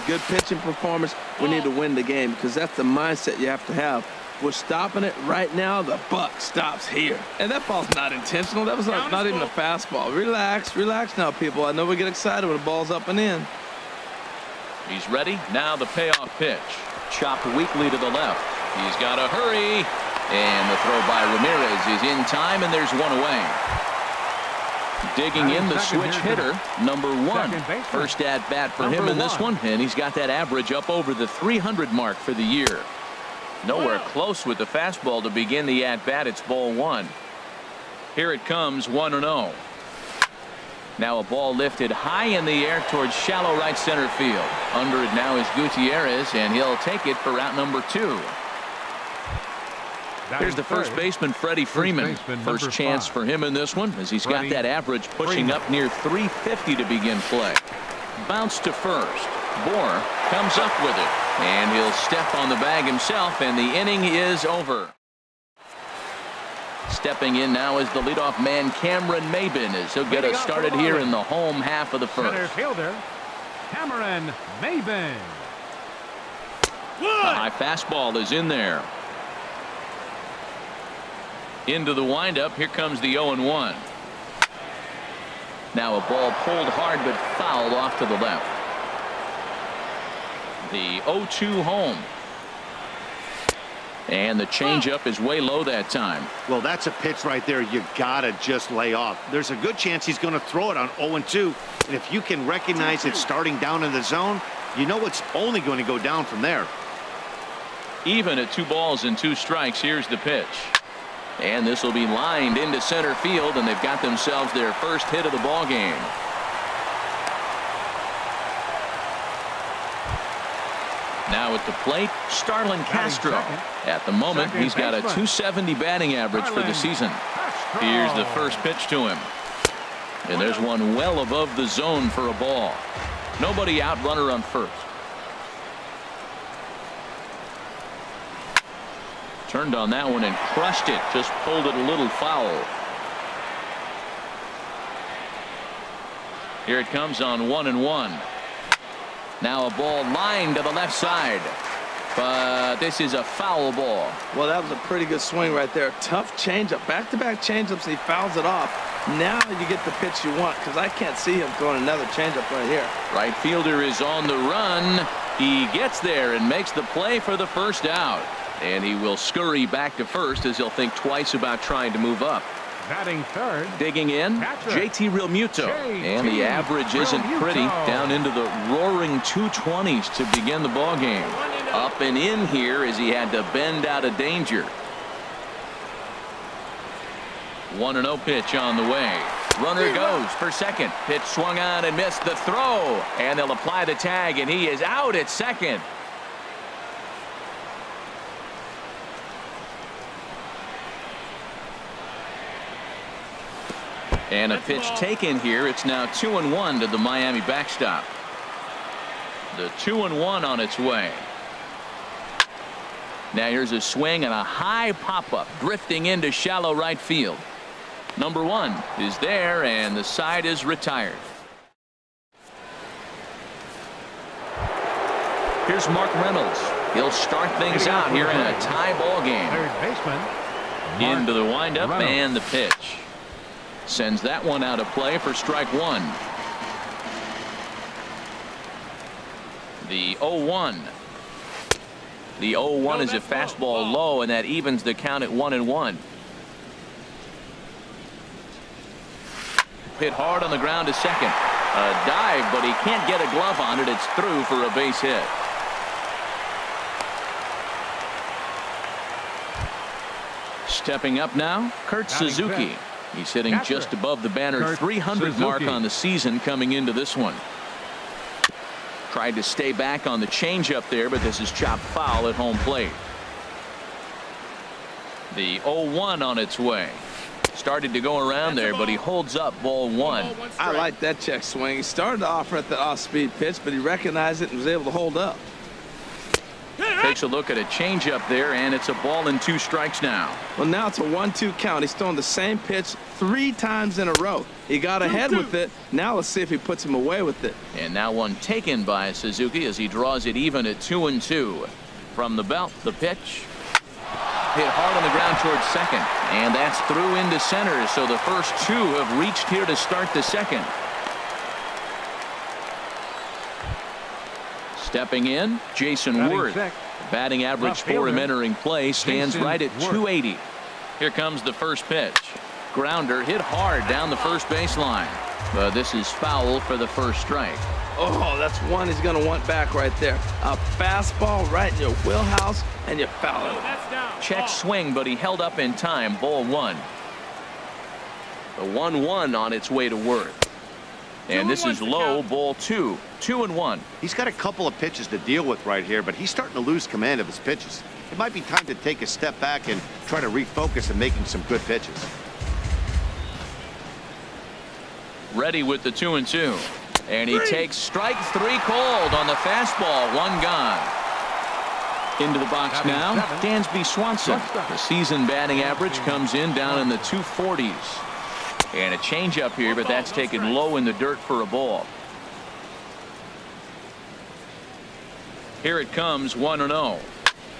good pitching performance. We need to win the game because that's the mindset you have to have. We're stopping it right now. The buck stops here. And that ball's not intentional. That was not even a fastball. Relax now, people. I know we get excited when the ball's up and in. He's ready. Now the payoff pitch. Chopped weakly to the left. He's got to hurry. And the throw by Ramirez is in time, and there's one away. Digging in the switch hitter, number 1. First at bat for him in this one, and he's got that average up over the 300 mark for the year. Nowhere close with the fastball to begin the at bat. It's ball 1. Here it comes, 1-0. Now a ball lifted high in the air towards shallow right center field. Under it now is Gutierrez, and he'll take it for out number 2. Here's the first baseman, Freddie Freeman. First chance for him in this one, as he's got that average pushing up near 350 to begin play. Bounce to first. Bohr comes up with it, and he'll step on the bag himself, and the inning is over. Stepping in now is the leadoff man, Cameron Maybin, as he'll get us started here in the home half of the first. Center fielder, Cameron Maybin. The high fastball is in there. Into the windup. Here comes the 0-1. Now a ball pulled hard but fouled off to the left. The 0-2 home. And the changeup is way low that time. Well, that's a pitch right there you gotta just lay off. There's a good chance he's going to throw it on 0-2. And if you can recognize it starting down in the zone, you know it's only going to go down from there. Even at 2 balls and 2 strikes. Here's the pitch. And this will be lined into center field, and they've got themselves their first hit of the ball game. Now at the plate, Starlin Castro. At the moment, he's got a .270 batting average for the season. Here's the first pitch to him. And there's one well above the zone for a ball. Nobody out, runner on first. Turned on that one and crushed it. Just pulled it a little foul. Here it comes on 1-1. Now a ball lined to the left side. But this is a foul ball. Well, that was a pretty good swing right there. Tough changeup. Back-to-back changeups, and he fouls it off. Now you get the pitch you want, because I can't see him throwing another changeup right here. Right fielder is on the run. He gets there and makes the play for the first out. And he will scurry back to first, as he'll think twice about trying to move up. Batting third. Digging in, JT Realmuto. And the average isn't pretty. Down into the roaring 220s to begin the ball game. Up and in here as he had to bend out of danger. 1-0 pitch on the way. Runner goes for second. Pitch swung on and missed the throw. And they'll apply the tag, and he is out at second. And a pitch taken here. It's now 2-1 to the Miami backstop. The 2-1 on its way. Now here's a swing and a high pop-up drifting into shallow right field. Number 1 is there, and the side is retired. Here's Mark Reynolds. He'll start things out here in a tie ball game. Third baseman. Into the windup and the pitch. Sends that one out of play for strike 1. The 0-1. The 0-1 is a fastball low, and that evens the count at 1-1. Hit hard on the ground to second. A dive, but he can't get a glove on it. It's through for a base hit. Stepping up now, Kurt Suzuki. He's hitting just above the banner 300 mark on the season coming into this one. Tried to stay back on the changeup there, but this is chopped foul at home plate. The 0-1 on its way. Started to go around there, but he holds up ball 1. I like that check swing. He started to offer at the off-speed pitch, but he recognized it and was able to hold up. Takes a look at a changeup there, and it's a ball and 2 strikes now. Well, now it's a 1-2 count. He's throwing the same pitch 3 times in a row. He got ahead with it. Now let's see if he puts him away with it. And now one taken by Suzuki as he draws it even at 2-2. From the belt, the pitch. Hit hard on the ground towards second. And that's through into center. So the first 2 have reached here to start the second. Stepping in, Jason Worth. Batting average for him entering play stands right at 280. Here comes the first pitch. Grounder hit hard down the first baseline. But this is foul for the first strike. Oh, that's one he's going to want back right there. A fastball right in your wheelhouse, and you foul it. Check swing, but he held up in time. Ball 1. The 1-1 on its way to Worth. And this is low. Ball 2. 2-1. He's got a couple of pitches to deal with right here, but he's starting to lose command of his pitches. It might be time to take a step back and try to refocus and making some good pitches. Ready with the 2-2. And he takes strike 3 called on the fastball. 1 gone. Into the box now, Dansby Swanson. The season batting average comes in down in the 240s. And a changeup here, but that's taken low in the dirt for a ball. Here it comes, 1-0.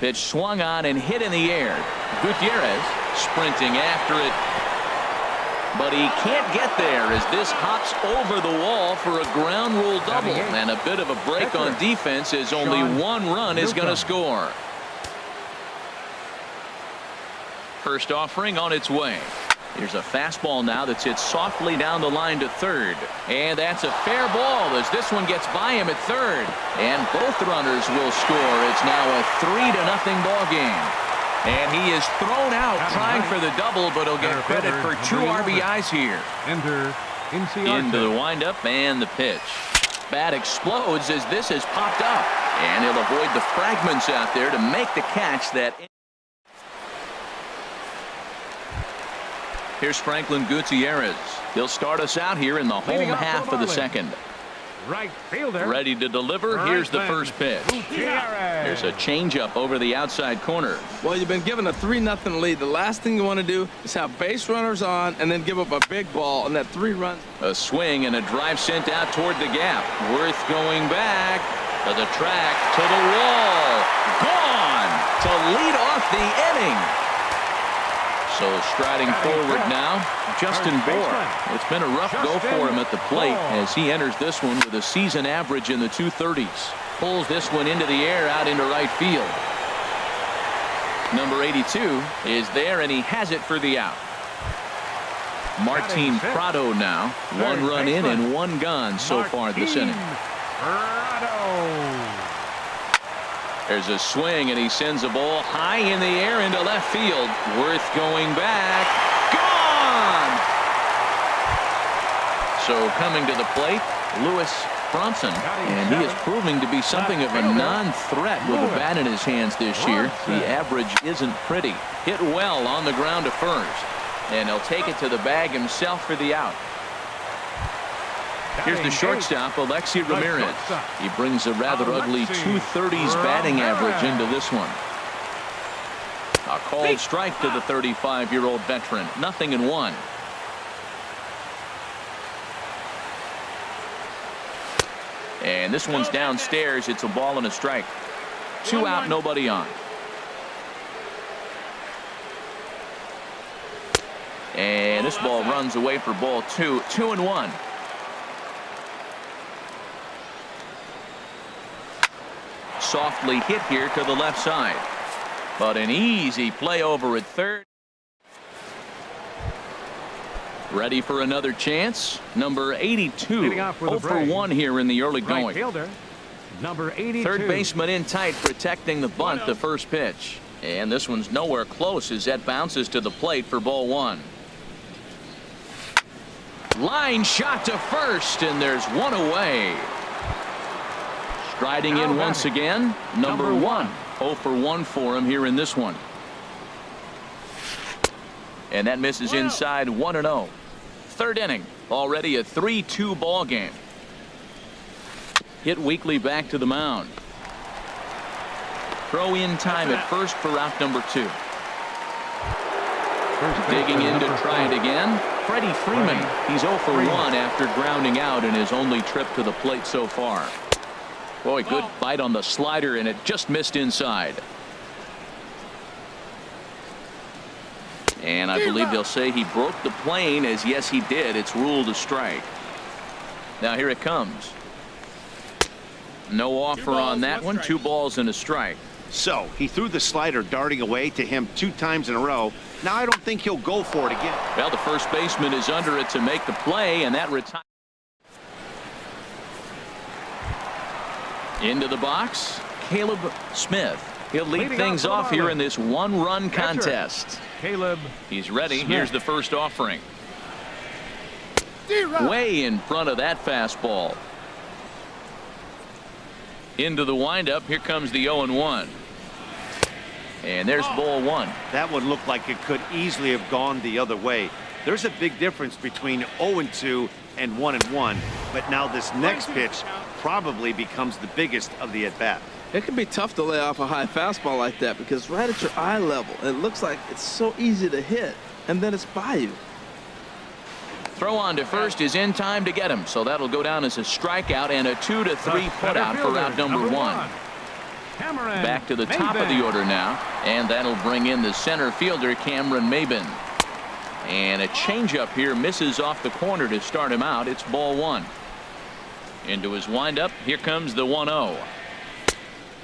Pitch swung on and hit in the air. Gutierrez sprinting after it. But he can't get there as this hops over the wall for a ground rule double. And a bit of a break on defense as only 1 run is going to score. First offering on its way. Here's a fastball now that's hit softly down the line to third. And that's a fair ball as this one gets by him at third. And both runners will score. It's now a 3-0 ball game. And he is thrown out trying for the double, but he'll get credit for 2 RBIs here. Into the windup and the pitch. Bat explodes as this has popped up. And he'll avoid the fragments out there to make the catch that. Here's Franklin Gutierrez. He'll start us out here in the home half of the second. Right fielder. Ready to deliver. Here's the first pitch. There's a changeup over the outside corner. Well, you've been given a 3-0 lead. The last thing you want to do is have base runners on and then give up a big ball on that 3 runs. A swing and a drive sent out toward the gap. Worth going back to the track, to the wall. Gone to lead off the inning. So striding forward now, Justin Bour. It's been a rough go for him at the plate as he enters this one with a season average in the 230s. Pulls this one into the air out into right field. Number 82 is there, and he has it for the out. Martin Prado now. 1 run in and 1 gone so far this inning. There's a swing, and he sends a ball high in the air into left field. Worth going back. Gone! So coming to the plate, Lewis Bronson. And he is proving to be something of a non-threat with a bat in his hands this year. The average isn't pretty. Hit well on the ground to first. And he'll take it to the bag himself for the out. Here's the shortstop, Alexi Ramirez. He brings a rather ugly 230s batting average into this one. A called strike to the 35-year-old veteran. 0-1. And this one's downstairs. It's a ball and a strike. 2 out, nobody on. And this ball runs away for ball 2. 2-1. Softly hit here to the left side, but an easy play over at third. Ready for another chance. Number 82. 0 for 1 here in the early going. Fielder, number 82. Third baseman in tight, protecting the bunt. The first pitch, and this one's nowhere close as that bounces to the plate for ball 1. Line shot to first, and there's 1 away. Striding in once again, number 1. 0 for 1 for him here in this one. And that misses inside. 1-0. Third inning, already a 3-2 ball game. Hit weakly back to the mound. Throw in time at first for route number 2. Digging in to try it again. Freddie Freeman. He's 0 for 1 after grounding out in his only trip to the plate so far. Boy, good bite on the slider, and it just missed inside. And I believe they'll say he broke the plane, as yes he did. It's ruled a strike. Now here it comes. No offer on that one. 2 balls and a strike. So he threw the slider darting away to him 2 times in a row. Now I don't think he'll go for it again. Well, the first baseman is under it to make the play, and that retires. Into the box, Caleb Smith. He'll lead things off here in this 1-run contest. Caleb. He's ready. Smith. Here's the first offering. Way in front of that fastball. Into the windup. Here comes the 0-1. And there's ball 1. That one looked like it could easily have gone the other way. There's a big difference between 0-2 and 1-1. But now this next pitch probably becomes the biggest of the at-bat. It can be tough to lay off a high fastball like that because right at your eye level, it looks like it's so easy to hit, and then it's by you. Throw on to first is in time to get him, so that'll go down as a strikeout and a 2-3 putout for route number 1. Back to the top of the order now, and that'll bring in the center fielder Cameron Maben. And a changeup here misses off the corner to start him out. It's ball 1. Into his windup. Here comes the 1-0.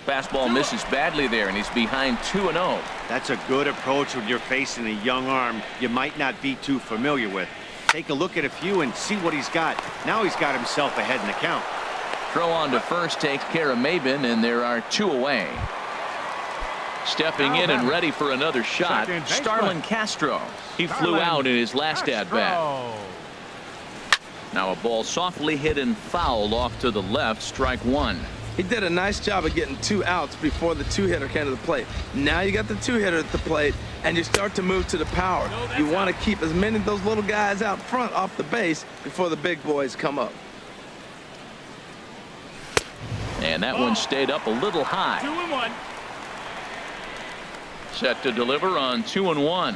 Fastball misses badly there, and he's behind 2-0. That's a good approach when you're facing a young arm you might not be too familiar with. Take a look at a few and see what he's got. Now he's got himself ahead in the count. Throw on to first takes care of Maben, and there are 2 away. Stepping in and ready for another shot, Starlin Castro. He flew out in his last at-bat. Now a ball softly hit and fouled off to the left, strike 1. He did a nice job of getting 2 outs before the 2-hitter came to the plate. Now you got the 2-hitter at the plate, and you start to move to the power. You want to keep as many of those little guys out front off the base before the big boys come up. And that one stayed up a little high. 2-1. Set to deliver on 2-1.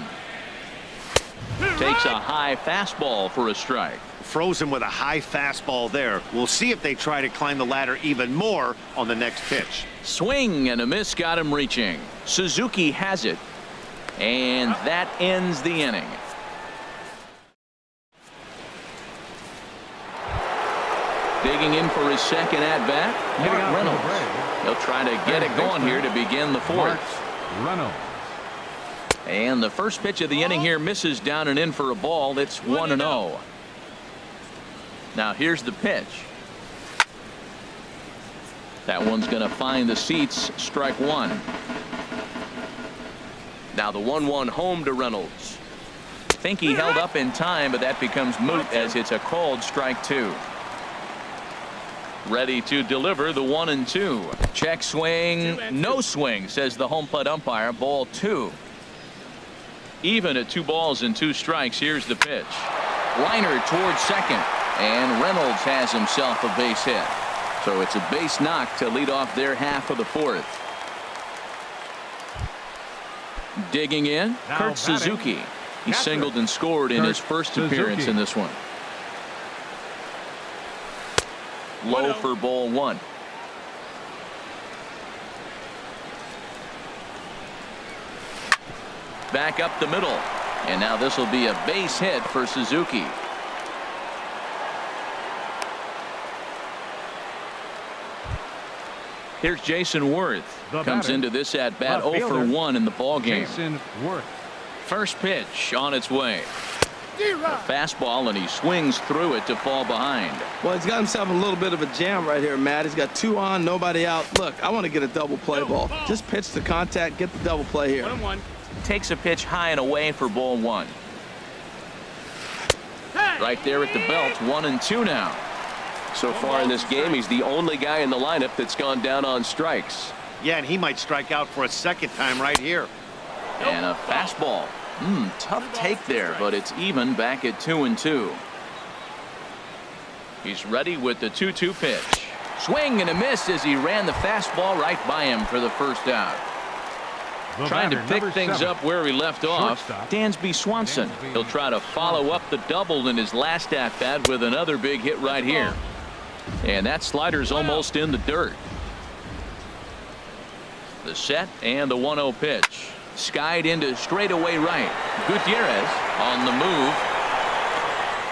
Takes a high fastball for a strike. Frozen with a high fastball there. We'll see if they try to climb the ladder even more on the next pitch. Swing and a miss got him reaching. Suzuki has it. And that ends the inning. Digging in for his second at-bat, Mark Reynolds. He'll try to get it going here to begin the 4th. Reynolds. And the first pitch of the inning here misses down and in for a ball. It's 1-0. Now here's the pitch. That one's going to find the seats. Strike 1. Now the 1-1 home to Reynolds. Think he held up in time, but that becomes moot as it's a called strike 2. Ready to deliver the 1-2. Check swing. No swing, says the home plate umpire. Ball 2. Even at 2 balls and 2 strikes. Here's the pitch. Liner towards second. And Reynolds has himself a base hit. So it's a base knock to lead off their half of the 4th. Digging in, Kurt Suzuki. He singled and scored in his first appearance in this one. Low for ball 1. Back up the middle. And now this will be a base hit for Suzuki. Here's Jason Worth. Comes into this at bat 0 for 1 in the ball game. Jason Worth. First pitch on its way. A fastball, and he swings through it to fall behind. Well, he's got himself a little bit of a jam right here, Matt. He's got 2 on, nobody out. Look, I want to get a double play ball. Just pitch the contact, get the double play here. 1-1. Takes a pitch high and away for ball 1. Right there at the belt. 1-2 now. So far in this game, he's the only guy in the lineup that's gone down on strikes. Yeah, and he might strike out for a second time right here. And a fastball. Tough take there, but it's even back at 2-2. He's ready with the 2-2 pitch. Swing and a miss as he ran the fastball right by him for the first out. Trying to pick things up where he left off, Dansby Swanson. He'll try to follow up the double in his last at-bat with another big hit right here. And that slider's almost in the dirt. The set and the 1-0 pitch. Skied into straightaway right. Gutierrez on the move.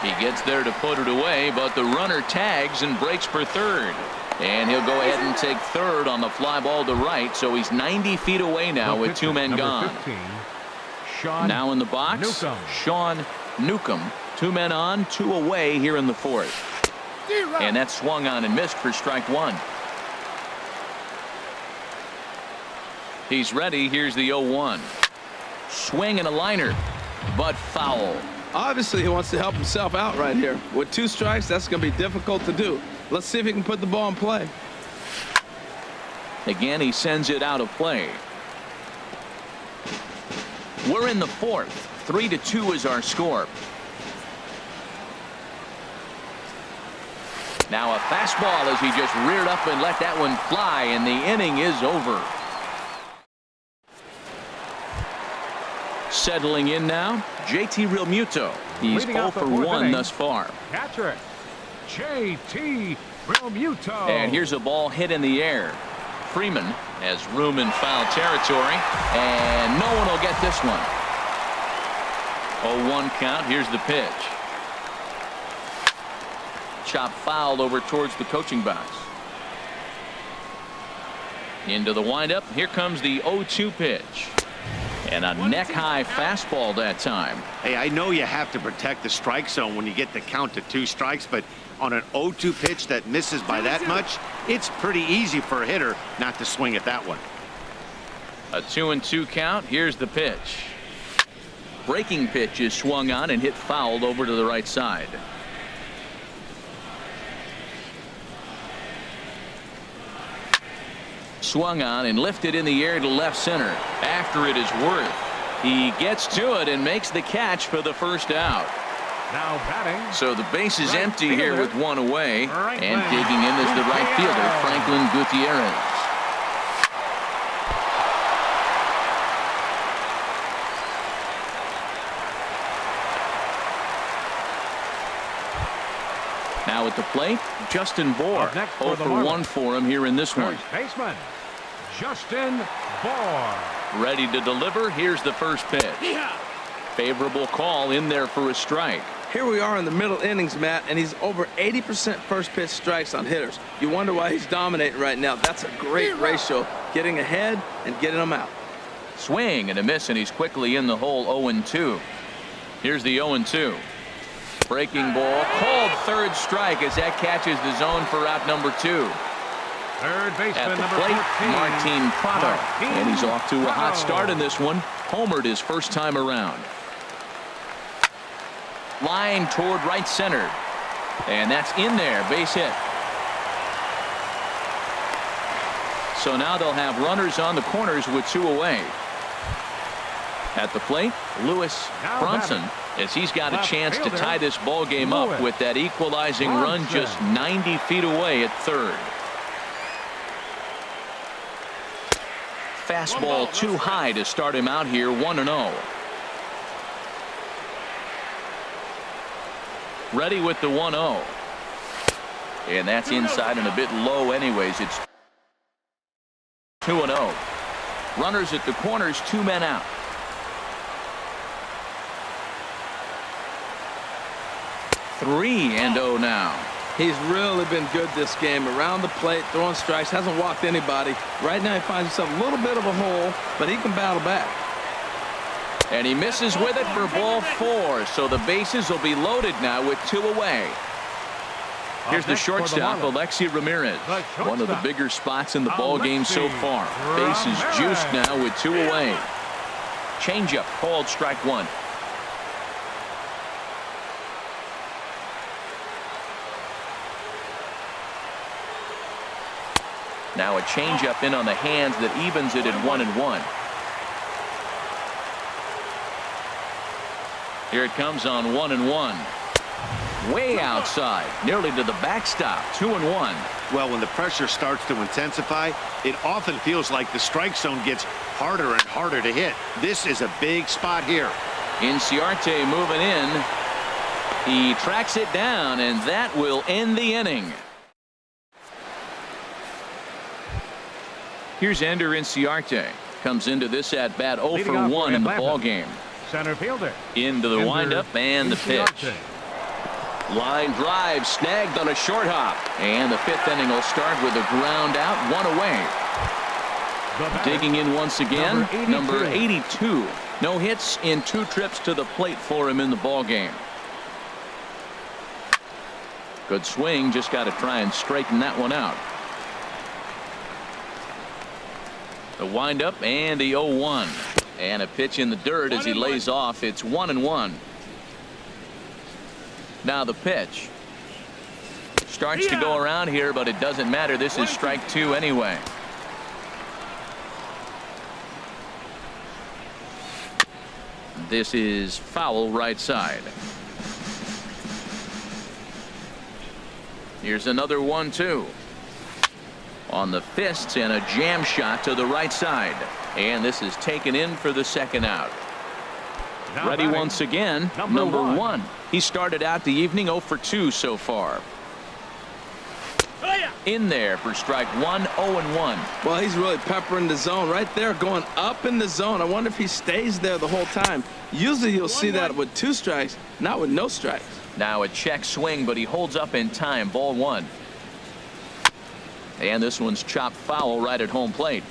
He gets there to put it away, but the runner tags and breaks for third. And he'll go ahead and take third on the fly ball to right, so he's 90 feet away now with two men gone. 15, now in the box, Newcomb. Sean Newcomb. Two men on, two away here in the fourth. And that swung on and missed for strike one. He's ready. Here's the 0-1. Swing and a liner, but foul. Obviously, he wants to help himself out right here. With 2 strikes, that's going to be difficult to do. Let's see if he can put the ball in play. Again, he sends it out of play. We're in the fourth. 3-2 is our score. Now a fastball as he just reared up and let that one fly, and the inning is over. Settling in now, JT Realmuto. He's 0 for 1 thus far. Catcher, JT Realmuto. And here's a ball hit in the air. Freeman has room in foul territory, and no one will get this one. 0-1 count. Here's the pitch. Chop fouled over towards the coaching box. Into the windup. Here comes the 0-2 pitch. And a neck-high fastball that time. Hey, I know you have to protect the strike zone when you get the count to 2 strikes, but on an 0-2 pitch that misses by that much, it's pretty easy for a hitter not to swing at that one. A 2-2 count. Here's the pitch. Breaking pitch is swung on and hit fouled over to the right side. Swung on and lifted in the air to left center. After it is Worth. He gets to it and makes the catch for the first out. Now batting. So the base is Right empty fielder. here with one away. Right And man. digging in is the right fielder, Franklin Gutierrez. Now at the plate, Justin Bohr. Up next for 0 the for 1 Marlins. for him here in this one. First baseman, Justin Bohr. Ready to deliver. Here's the first pitch. Favorable call in there for a strike. Here we are in the middle innings, Matt, and he's over 80% first pitch strikes on hitters. You wonder why he's dominating right now. That's a great ratio, getting ahead and getting them out. Swing and a miss, and he's quickly in the hole. 0-2. Here's the 0-2. Breaking ball called third strike as that catches the zone for out number 2. Third baseman, At the number plate, 14. Martin Prado. Martin And he's off to a hot Prado. start in this one. Homered his first time around. Line toward right center. And that's in there. Base hit. So now they'll have runners on the corners with 2 away. At the plate, Lewis Now Bronson, batting. as he's got a Left chance to fielder, tie this ball game up Lewis with that equalizing run Bronson. just 90 feet away at third. Fastball too high to start him out here. 1-0. Ready with the 1-0. And that's inside and a bit low anyways. It's 2-0. Runners at the corners, 2 men out. Three and 0 now. He's really been good this game. Around the plate, throwing strikes, hasn't walked anybody. Right now he finds himself a little bit of a hole, but he can battle back. And he misses with it for ball 4. So the bases will be loaded now with 2 away. Here's the next for the shortstop, Marlins. Alexi Ramirez. The One of the shortstop, bigger spots in the ball game so Alexi far. Bases Ramirez. juiced now with 2 away. Changeup called strike 1. Now a changeup in on the hands that evens it at 1-1. Here it comes on 1-1. way outside, nearly to the backstop. 2-1. Well, when the pressure starts to intensify, it often feels like the strike zone gets harder and harder to hit. This is a big spot here. Inciarte moving in. He tracks it down, and that will end the inning. Here's Ender Inciarte. Comes into this at bat 0 for 1 in the ball game. Center fielder. Into the windup and the pitch. Line drive snagged on a short hop. And the 5th inning will start with a ground out, 1 away. Digging in once again, number 82. No hits in 2 trips to the plate for him in the ball game. Good swing, just got to try and straighten that one out. The windup and the 0-1. And a pitch in the dirt as he lays off. It's 1-1. Now the pitch. Starts to go around here, but it doesn't matter. This is strike 2 anyway. This is foul right side. Here's another 1-2. On the fists and a jam shot to the right side. And this is taken in for the 2nd out. Now Ready batting, once again, number 1. He started out the evening 0 for 2 so far. In there for strike 1, 0-1. Well, he's really peppering the zone right there, going up in the zone. I wonder if he stays there the whole time. Usually you'll see that with 2 strikes, not with no strikes. Now a check swing, but he holds up in time. Ball 1. And this one's chopped foul right at home plate.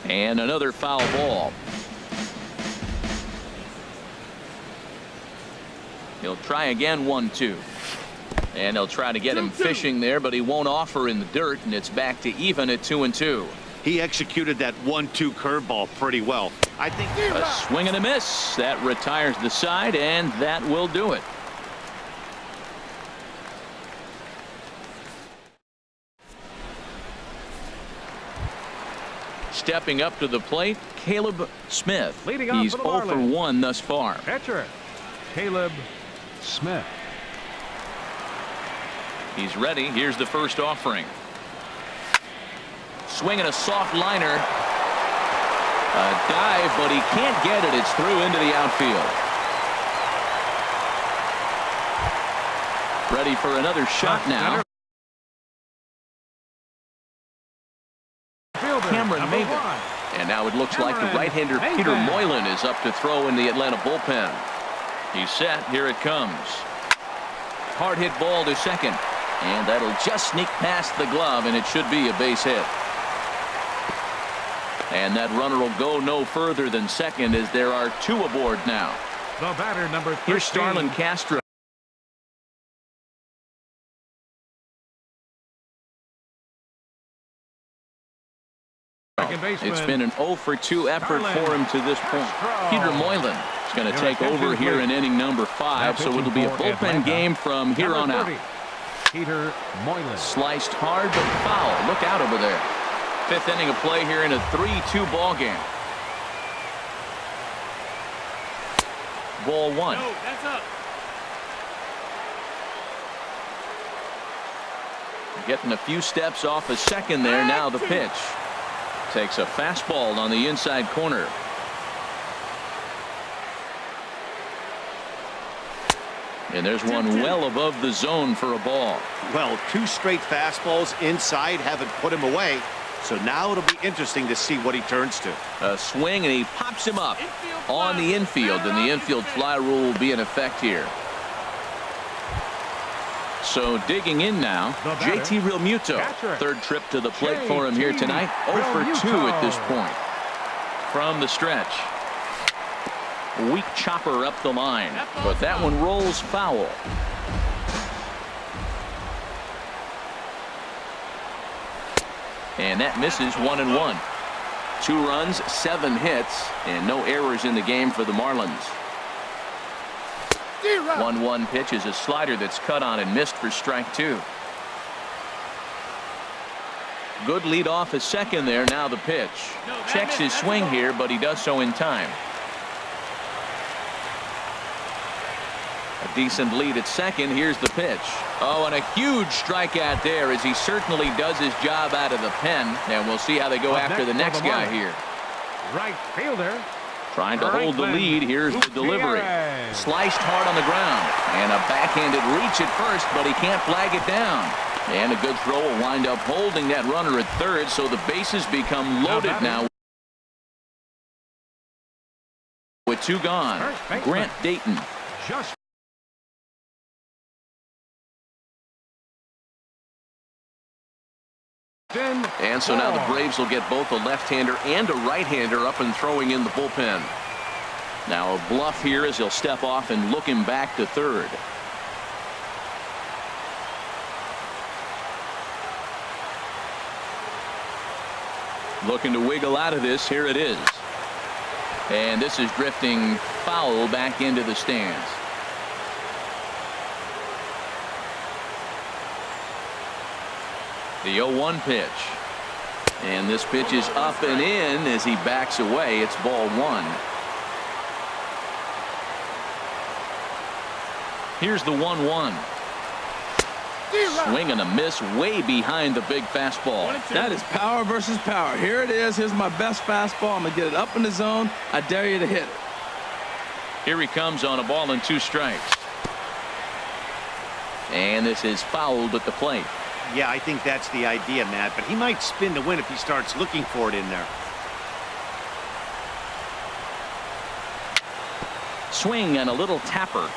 And another foul ball. He'll try again, 1-2. And they'll try to get him fishing there, but he won't offer in the dirt, and it's back to even at 2-2. He executed that 1-2 curveball pretty well. I think a swing and a miss. That retires the side, and that will do it. Stepping up to the plate, Caleb Smith. Leading off He's for the 0 for Marlins. 1 thus far. Catcher, Caleb Smith. He's ready. Here's the first offering. Swinging a soft liner. A dive, but he can't get it. It's through into the outfield. Ready for another shot now. Cameron Maven. And now it looks like the right-hander Peter Moylan is up to throw in the Atlanta bullpen. He's set. Here it comes. Hard hit ball to second. And that'll just sneak past the glove, and it should be a base hit. And that runner will go no further than second as there are 2 aboard now. The batter, number 13. Here's Starlin Castro. It's been an 0 for 2 effort for him to this point. Peter Moylan is going to take over here in inning number 5, so it'll be a bullpen game from here on out. Peter Moylan. Sliced hard but foul. Look out over there. 5th inning of play here in a 3-2 ball game. Ball 1. No, that's up. Getting a few steps off a second there. Now the pitch. Takes a fastball on the inside corner. And there's one well above the zone for a ball. Well, 2 straight fastballs inside haven't put him away. So now it'll be interesting to see what he turns to. A swing, and he pops him up on the infield, and the infield fly rule will be in effect here. So digging in now, JT Realmuto. 3rd trip to the plate for him here tonight. 0 for 2 at this point. From the stretch. Weak chopper up the line, but that one rolls foul. And that misses 1-1. 2 runs, 7 hits, and no errors in the game for the Marlins. 1-1 pitch is a slider that's cut on and missed for strike 2. Good lead off his second there. Now the pitch. Checks his swing here, but he does so in time. A decent lead at second. Here's the pitch. Oh, and a huge strikeout there as he certainly does his job out of the pen. And we'll see how they go after the next guy here. Right fielder. Trying to hold the lead. Here's the delivery. Sliced hard on the ground. And a backhanded reach at first, but he can't flag it down. And a good throw will wind up holding that runner at third, so the bases become loaded now. With two gone. Grant Dayton. Just and so now the Braves will get both a left-hander and a right-hander up and throwing in the bullpen. Now a bluff here as he'll step off and look him back to third. Looking to wiggle out of this. Here it is. And this is drifting foul back into the stands. The 0-1 pitch. And this pitch is up and in as he backs away. It's ball one. Here's the 1-1. Swing and a miss way behind the big fastball. That is power versus power. Here it is. Here's my best fastball. I'm going to get it up in the zone. I dare you to hit it. Here he comes on a ball and 2 strikes. And this is fouled at the plate. Yeah, I think that's the idea, Matt, but he might spin to win if he starts looking for it in there. Swing and a little tapper.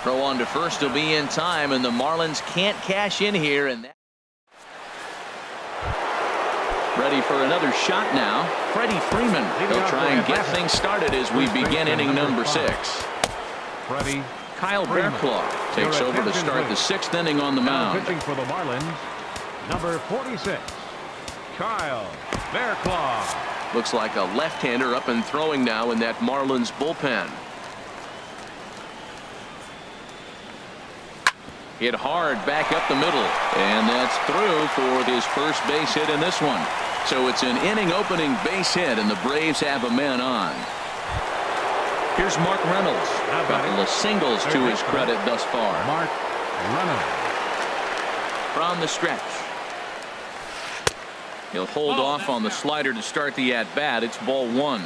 Throw on to first will be in time, and the Marlins can't cash in here. And that ready for another shot now. Freddie Freeman. He'll try and get things started as we begin inning number 6. Freddie. Kyle Bearclaw takes over to start the 6th inning on the mound. Pitching for the Marlins, number 46, Kyle Bearclaw. Looks like a left-hander up and throwing now in that Marlins bullpen. Hit hard back up the middle, and that's through for his first base hit in this one. So it's an inning-opening base hit, and the Braves have a man on. Here's Mark Reynolds. A couple of singles to his credit thus far. Mark Reynolds. From the stretch. He'll hold off on the slider to start the at-bat. It's ball one.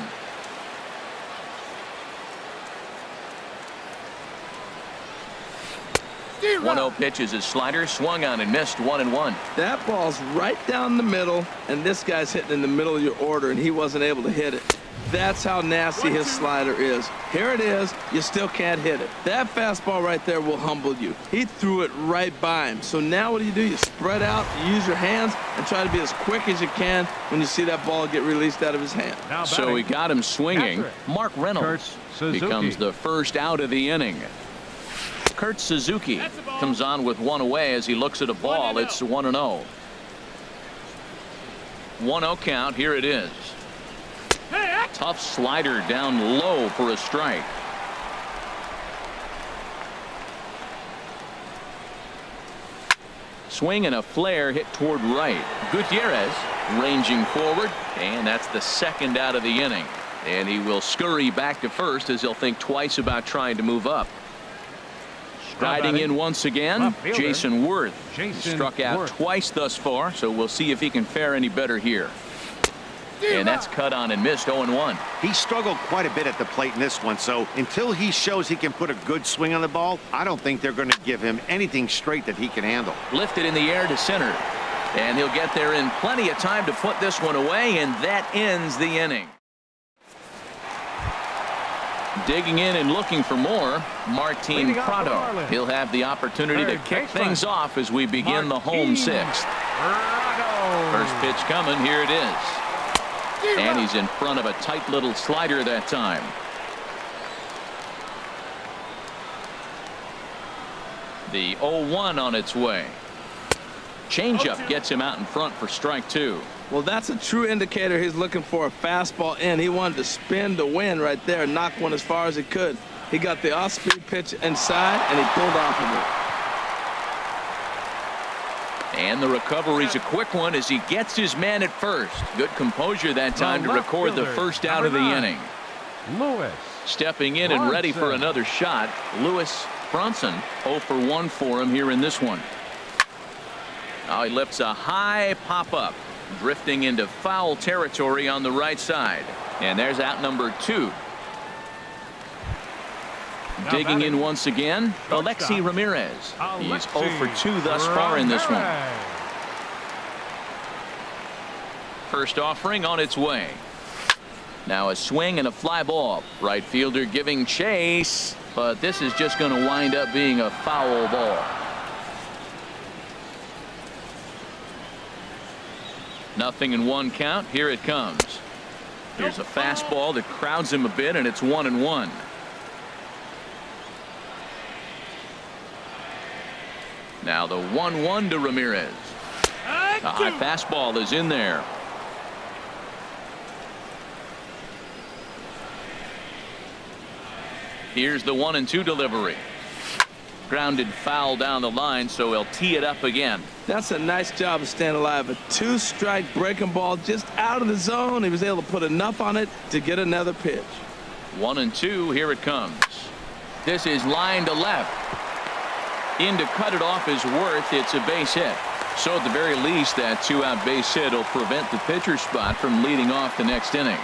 One 0 pitch is his slider, swung on and missed. 1-1. That ball's right down the middle, and this guy's hitting in the middle of your order, and he wasn't able to hit it. That's how nasty his slider is. Here it is. You still can't hit it. That fastball right there will humble you. He threw it right by him. So now what do? You spread out, you use your hands, and try to be as quick as you can when you see that ball get released out of his hand. So he got him swinging. Mark Reynolds becomes the first out of the inning. Kurt Suzuki comes on with one away as he looks at a ball. It's 1-0. 1-0 count. Here it is. Tough slider down low for a strike. Swing and a flare hit toward right. Gutierrez ranging forward, and that's the second out of the inning. And he will scurry back to first as he'll think twice about trying to move up. Striding in once again, Jason Worth. He struck out twice thus far, so we'll see if he can fare any better here. And that's cut on and missed. 0-1. He struggled quite a bit at the plate in this one, so until he shows he can put a good swing on the ball, I don't think they're going to give him anything straight that he can handle. Lifted in the air to center, and he'll get there in plenty of time to put this one away, and that ends the inning. Digging in and looking for more, Martin Prado. He'll have the opportunity to kick things off as we begin the home 6th. First pitch coming. Here it is. And he's in front of a tight little slider that time. The 0-1 on its way. Changeup gets him out in front for strike 2. Well, that's a true indicator he's looking for a fastball in. He wanted to spin to win right there, knock one as far as he could. He got the off-speed pitch inside, and he pulled off of And the recovery's a quick one as he gets his man at first. Good composure that time to record the first out of the inning. Lewis. Stepping in and ready for another shot, Lewis Bronson. 0 for 1 for him here in this one. Now he lifts a high pop-up, drifting into foul territory on the right side. And there's out number 2. Digging in once again, Alexi Ramirez. He's 0 for 2 thus far in this one. First offering on its way. Now a swing and a fly ball. Right fielder giving chase, but this is just going to wind up being a foul ball. Nothing in 1 count. Here it comes. Here's a fastball that crowds him a bit, and it's 1-1. Now the 1-1 to Ramirez. A high fastball is in there. Here's the 1-2 delivery. Grounded foul down the line, so he'll tee it up again. That's a nice job of staying alive. A 2-strike breaking ball just out of the zone. He was able to put enough on it to get another pitch. 1-2. Here it comes. This is line to left. In to cut it off is Worth. It's a base hit. So at the very least, that 2-out base hit will prevent the pitcher spot from leading off the next inning.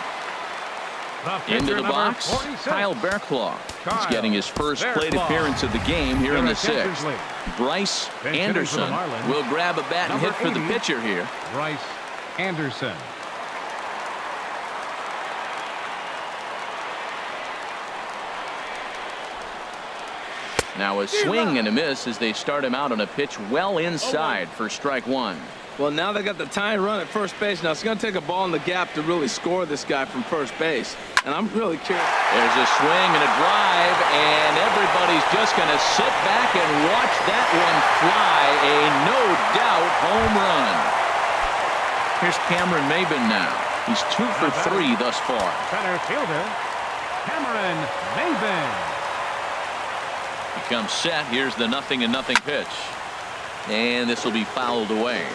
Into the box, Kyle Bearclaw. He's getting his first plate appearance of the game here in the 6th. Bryce Anderson will grab a bat and hit for the pitcher here. Bryce Anderson. Now a swing and a miss as they start him out on a pitch well inside for strike 1. Well, now they got the tying run at first base. Now it's going to take a ball in the gap to really score this guy from first base. And I'm really curious. There's a swing and a drive, and everybody's just going to sit back and watch that one fly. A no-doubt home run. Here's Cameron Maben now. He's 2 for 3 thus far. Center fielder, Cameron Maben. He comes set. Here's the 0-0 pitch. And this will be fouled away.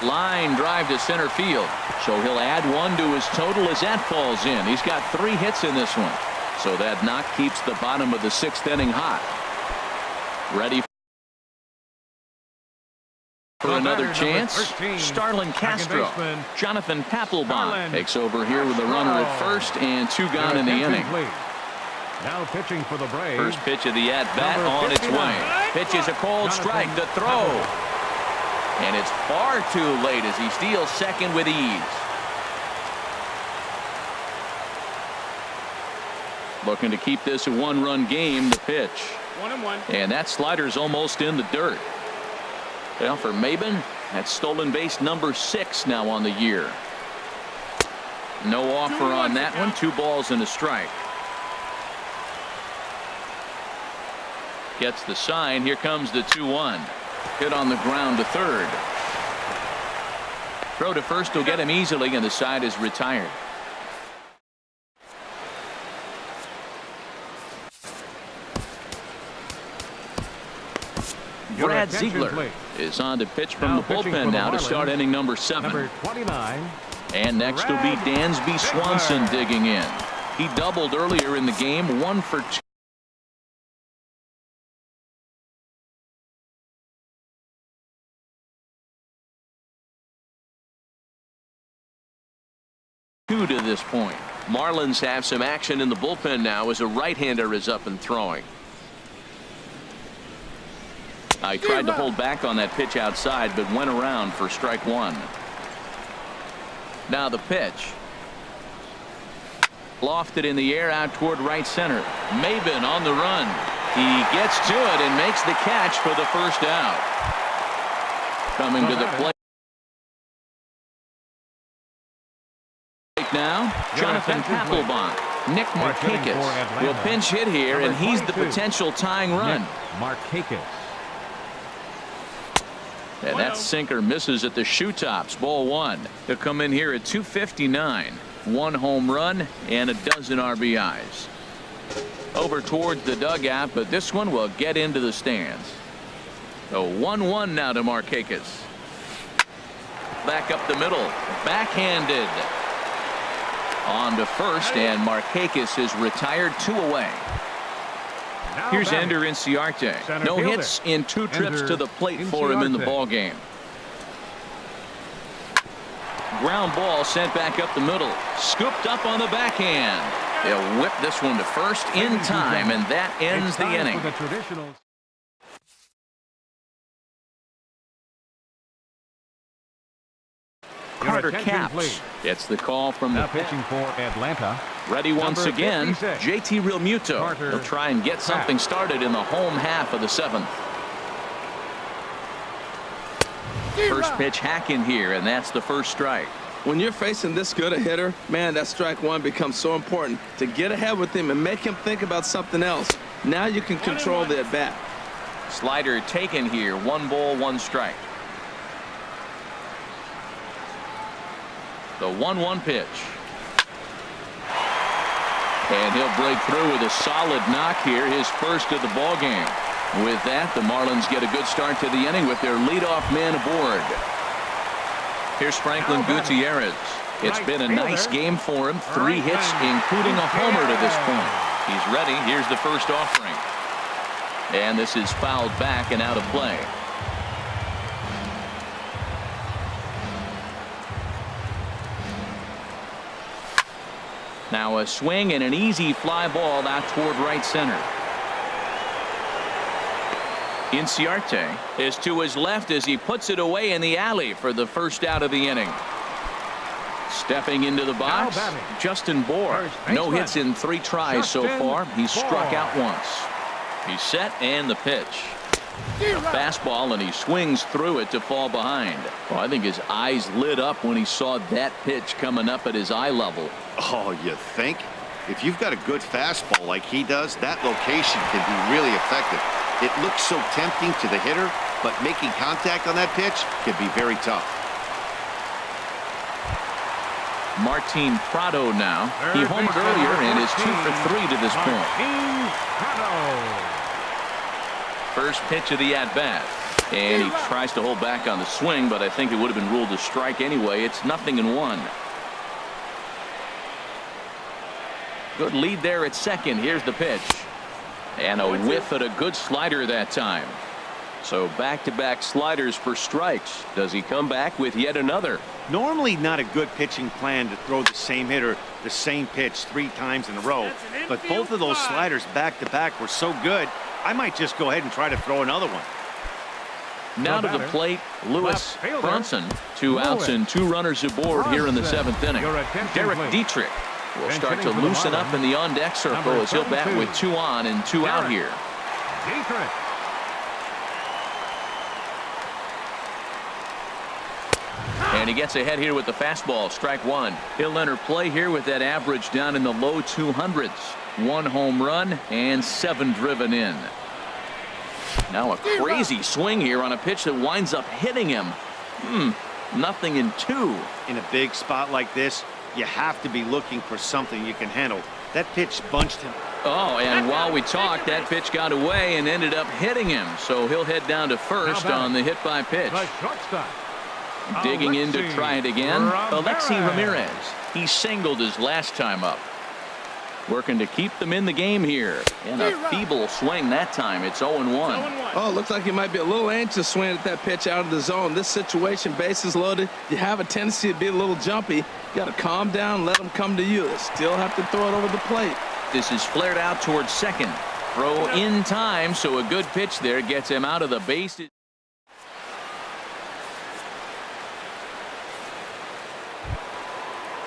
Line drive to center field. So he'll add 1 to his total as that falls in. He's got 3 hits in this one. So that knock keeps the bottom of the 6th inning hot. Ready for another chance. Starlin Castro. Jonathan Papelbon takes over here with a runner at first and 2 gone in the inning. Now pitching for the Braves. First pitch of the at-bat on its way. Pitch is a cold strike. The throw. And it's far too late as he steals second with ease. Looking to keep this a 1-run game. The pitch. 1-1. And that slider's almost in the dirt. Well, for Maben, that's stolen base number 6 now on the year. No offer on that one. 2 balls and a strike. Gets the sign. Here comes the 2-1. Hit on the ground to third. Throw to first will get him easily, and the side is retired. Brad Ziegler is on to pitch from the bullpen now to start inning number 7. Number 29. And next will be Dansby Swanson digging in. He doubled earlier in the game, 1 for 2 to this point. Marlins have some action in the bullpen now as a right-hander is up and throwing. I tried to hold back on that pitch outside, but went around for strike 1. Now the pitch. Lofted in the air out toward right center. Maben on the run. He gets to it and makes the catch for the first out. Coming to the plate now, Jonathan Papelbon. Nick Markakis will pinch hit here, and he's the potential tying run. Markakis. And that sinker misses at the shoe tops. Ball 1. He'll come in here at 259. 1 home run and a dozen RBIs. Over towards the dugout, but this one will get into the stands. So 1-1 now to Markakis. Back up the middle, backhanded. On to first, and Markakis is retired 2 away. Now Here's batting. Ender Inciarte. Center No fielder. hits in 2 trips Ender to the plate for him in the Inciarte. ball game. Ground ball sent back up the middle. Scooped up on the backhand. They'll whip this one to first in time, and that ends It's the time inning. for the traditional. Carter Your attention, Capps please. gets the call from Now the pit. pitching for Atlanta. Ready once Number again, 56. JT Realmuto. Carter He'll try and get something Capps. started in the home half of the 7th. First pitch hack in here, and that's the first strike. When you're facing this good a hitter, man, that strike one becomes so important to get ahead with him and make him think about something else. Now you can control the at-bat. Slider taken here. 1 ball, 1 strike. The 1-1 pitch. And he'll break through with a solid knock here, his first of the ball game. With that, the Marlins get a good start to the inning with their leadoff man aboard. Here's Franklin Gutierrez. It's been a nice game for him. 3 hits, including a homer to this point. He's ready. Here's the first offering. And this is fouled back and out of play. Now a swing and an easy fly ball out toward right center. Inciarte is to his left as he puts it away in the alley for the first out of the inning. Stepping into the box, Now batting. Justin Bour. First baseman. No hits in 3 tries so Justin far. He's struck Bour. out once. He's set, and the pitch. A fastball, and he swings through it to fall behind. Well, I think his eyes lit up when he saw that pitch coming up at his eye level. Oh, you think? If you've got a good fastball like he does, that location can be really effective. It looks so tempting to the hitter, but making contact on that pitch can be very tough. Martin Prado now. He Third homered baseman, earlier and number is 2 for 3 to this point. Martin Prado. First pitch of the at-bat. And he tries to hold back on the swing, but I think it would have been ruled a strike anyway. It's 0-1. Good lead there at second. Here's the pitch. And a whiff at a good slider that time. So back-to-back sliders for strikes. Does he come back with yet another? Normally not a good pitching plan to throw the same hitter the same pitch 3 times in a row, but both of those sliders back-to-back were so good, I might just go ahead and try to throw another one. Now to the batter, plate, Lewis left fielder, Bronson. 2 outs and 2 runners aboard here in the Bronson. 7th inning. Your attention, Derek please. Dietrich will Bench start to hitting for the loosen up Marlins. in the on-deck circle Number as he'll bat 32. with 2 on and 2 out Derek. here. Dietrich. And he gets ahead here with the fastball. Strike 1. He'll enter play here with that average down in the low 200s. 1 home run and 7 driven in. Now a crazy swing here on a pitch that winds up hitting him. 0-2. In a big spot like this, you have to be looking for something you can handle. That pitch bunched him. Oh, and while we talked, that pitch got away and ended up hitting him. So he'll head down to first How about on the hit by pitch. The shortstop. Digging in to Alexi try it again. Alexi Ramirez. Ramirez. He singled his last time up. Working to keep them in the game here. And a feeble swing that time. It's 0-1. Oh, it looks like he might be a little anxious swinging at that pitch out of the zone. This situation, bases loaded, you have a tendency to be a little jumpy. You got to calm down, let them come to you. They still have to throw it over the plate. This is flared out towards second. Throw in time, so a good pitch there gets him out of the bases.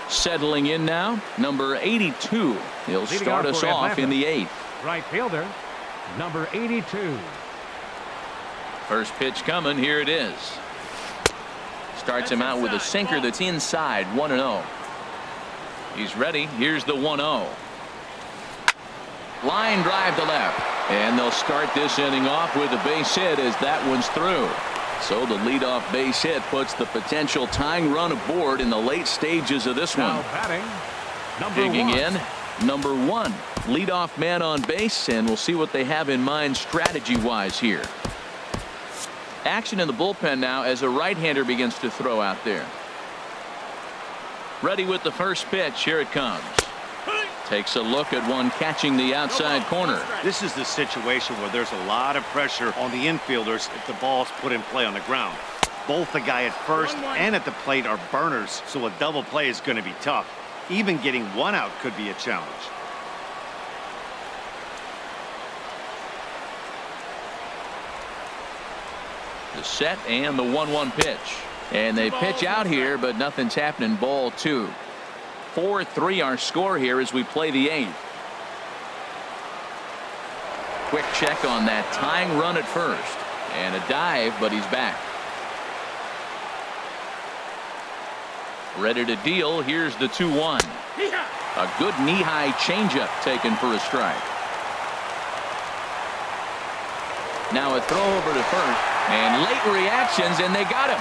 Settling in now, number 82. He'll Leading start off us for off Atlanta. in the 8th. Right fielder, number 82. First pitch coming. Here it is. Starts him out with a sinker that's inside. 1-0. He's ready. Here's the 1-0. Line drive to left. And they'll start this inning off with a base hit as that one's through. So the leadoff base hit puts the potential tying run aboard in the late stages of this Now one. batting, number Digging 1. in, number 1. Leadoff man on base, and we'll see what they have in mind strategy-wise here. Action in the bullpen now as a right-hander begins to throw out there. Ready with the first pitch. Here it comes. Takes a look at one catching the outside corner. This is the situation where there's a lot of pressure on the infielders if the ball's put in play on the ground. Both the guy at first and at the plate are burners, so a double play is going to be tough. Even getting one out could be a challenge. The set and the 1-1 pitch. And they pitch out here, but nothing's happening. Ball 2. 4-3 our score here as we play the 8th. Quick check on that tying run at first. And a dive, but he's back. Ready to deal. Here's the 2-1. A good knee-high changeup taken for a strike. Now a throw over to first. And late reactions, and they got him.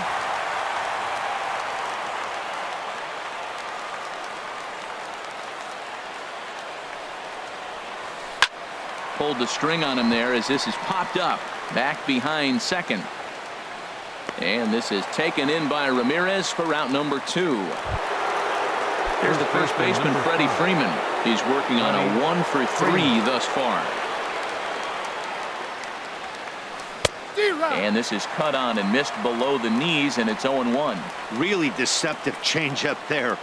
Pulled the string on him there as this is popped up. Back behind second. And this is taken in by Ramirez for out number 2. Here's the first baseman, Freddie Freeman. He's working on a 1-for-3 thus far. And this is cut on and missed below the knees, and it's 0-1. Really deceptive changeup there.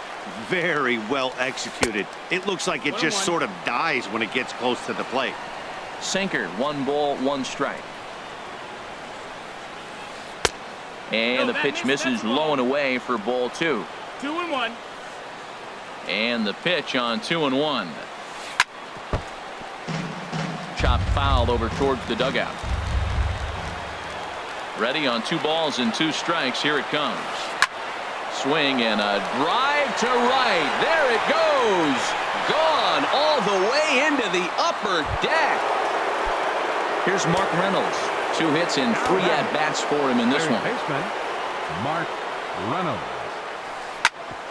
Very well executed. It looks like it just sort of dies when it gets close to the plate. Sinker, 1 ball, 1 strike. And the pitch misses low and away for ball 2. 2-1. And the pitch on 2-1. Chopped foul over towards the dugout. Ready on 2 balls and 2 strikes. Here it comes. Swing and a drive to right. There it goes. Gone all the way into the upper deck. Here's Mark Reynolds. 2 hits and 3 at-bats for him in this one. Baseman, Mark Reynolds.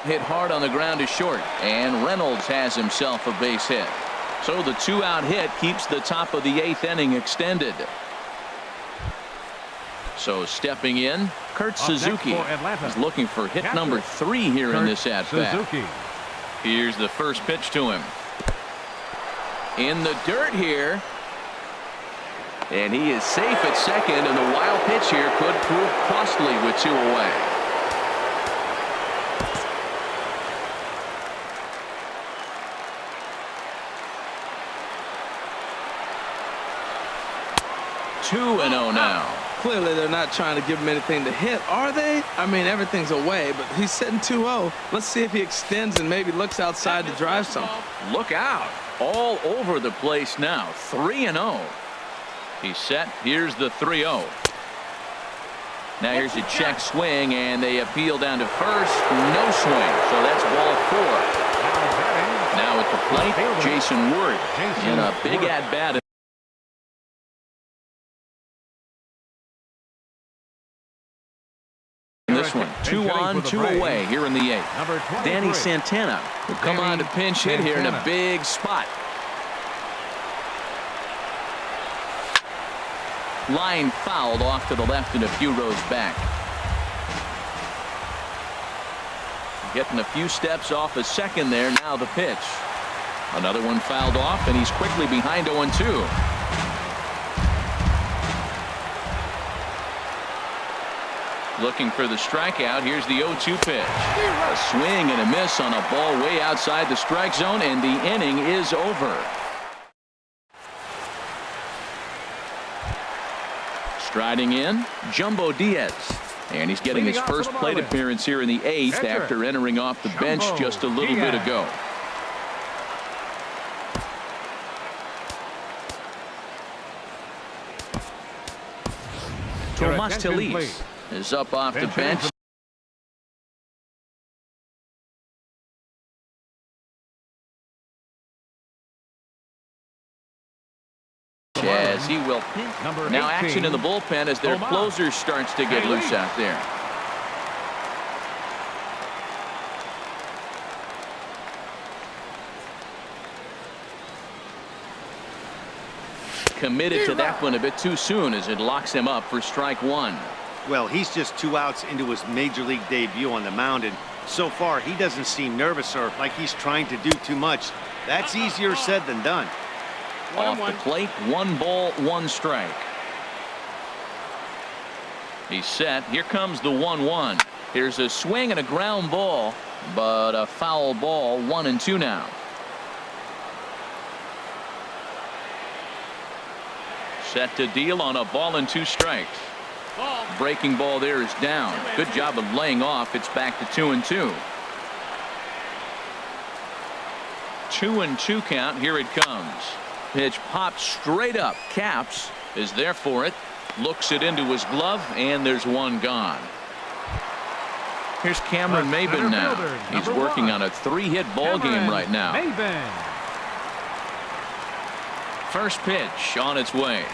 Hit hard on the ground to short, and Reynolds has himself a base hit. So the 2-out hit keeps the top of the 8th inning extended. So stepping in, Kurt Suzuki is looking for hit number 3 here in this at-bat. Here's the first pitch to him. In the dirt here. And he is safe at second, and the wild pitch here could prove costly with 2 away. Two and 0 now. Clearly, they're not trying to give him anything to hit, are they? I mean, everything's away, but he's sitting 2-0. Let's see if he extends and maybe looks outside to drive something. Look out. All over the place now. 3-0. He's set. Here's the 3-0. Now here's a check swing, and they appeal down to first. No swing. So that's ball 4. Now at the plate, Jason Ward in a big at-bat. This one, 2 on, 2 away here in the 8th. Danny Santana will come on to pinch hit here in a big spot. Line fouled off to the left and a few rows back. Getting a few steps off a second there. Now the pitch. Another one fouled off, and he's quickly behind 0-2. Looking for the strikeout. Here's the 0-2 pitch. A swing and a miss on a ball way outside the strike zone, and the inning is over. Striding in, Jumbo Diaz. And he's getting his first plate appearance here in the 8th after entering off the bench just a little bit ago. Tomas Telis is up off the bench. As he will now action in the bullpen as their closer starts to get loose out there. committed to that one a bit too soon as it locks him up for strike one. Well, he's just 2 outs into his major league debut on the mound, and so far he doesn't seem nervous or like he's trying to do too much. That's easier said than done. Off the plate, 1 ball, 1 strike. He's set. Here comes the 1-1. Here's a swing and a ground ball, but a foul ball. 1-2 now. Set to deal on a ball and 2 strikes. Breaking ball there is down. Good job of laying off. It's back to 2-2. 2-2 count. Here it comes. Pitch popped straight up. Caps is there for it. Looks it into his glove, and there's 1 gone. Here's Cameron Maben now. He's working on a 3-hit ball game right now. First pitch on its way.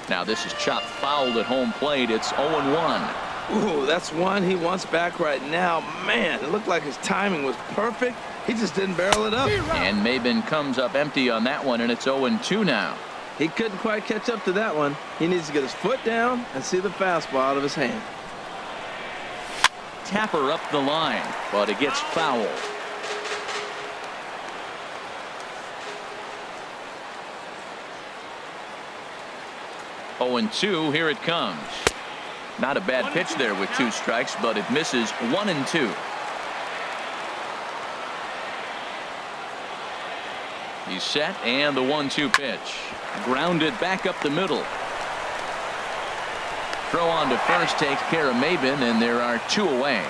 Now this is chopped foul at home plate. It's 0-1. Ooh, that's one he wants back right now. Man, it looked like his timing was perfect. He just didn't barrel it up. And Maben comes up empty on that one, and it's 0-2 now. He couldn't quite catch up to that one. He needs to get his foot down and see the fastball out of his hand. Tapper up the line, but it gets foul. Oh, and 2. Here it comes. Not a bad pitch there with 2 strikes, but it misses. 1-2. He's set, and the 1-2 pitch. Grounded back up the middle. Throw on to first takes care of Maben, and there are 2 away.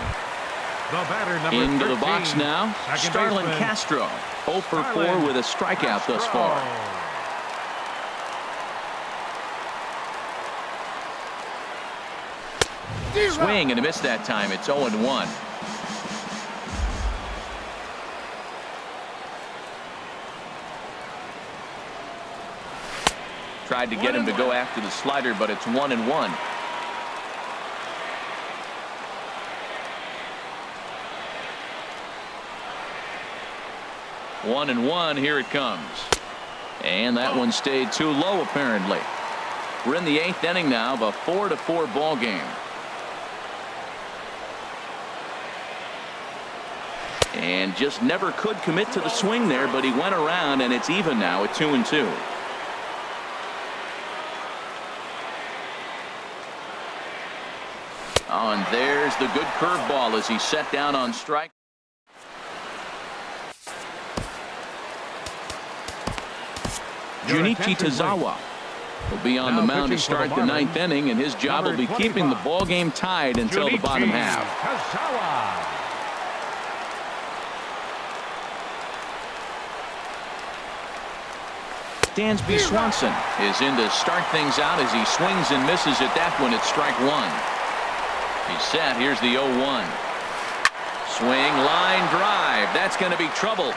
The batter, number Into 13, the box now. Starlin Castro. 0 for 4 with a strikeout thus far. Swing and a miss that time. It's 0-1. Tried to get him to go after the slider, but it's 1-1. One and one. Here it comes. And that one stayed too low, apparently. We're in the 8th inning now of a 4-4 ball game. And just never could commit to the swing there, but he went around, and it's even now at 2-2. Oh, and there's the good curveball as he set down on strike. Junichi Tazawa will be on the mound to start the 9th inning, and his job will be keeping the ball game tied until the bottom half. Dansby Swanson is in to start things out as he swings and misses at that one at strike 1. He's set. Here's the 0-1. Swing, line drive. That's going to be trouble.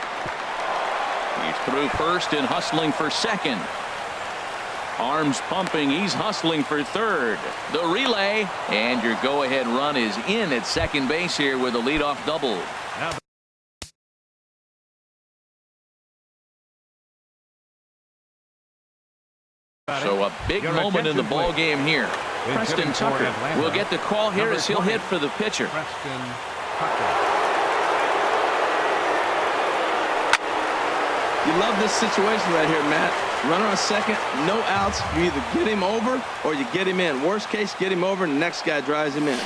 He's through first and hustling for second. Arms pumping. He's hustling for third. The relay, and your go-ahead run is in at second base here with a leadoff double. So a big moment in the ball game here. Preston Tucker will get the call here as he'll hit for the pitcher. You love this situation right here, Matt. Runner on second, no outs. You either get him over or you get him in. Worst case, get him over and the next guy drives him in.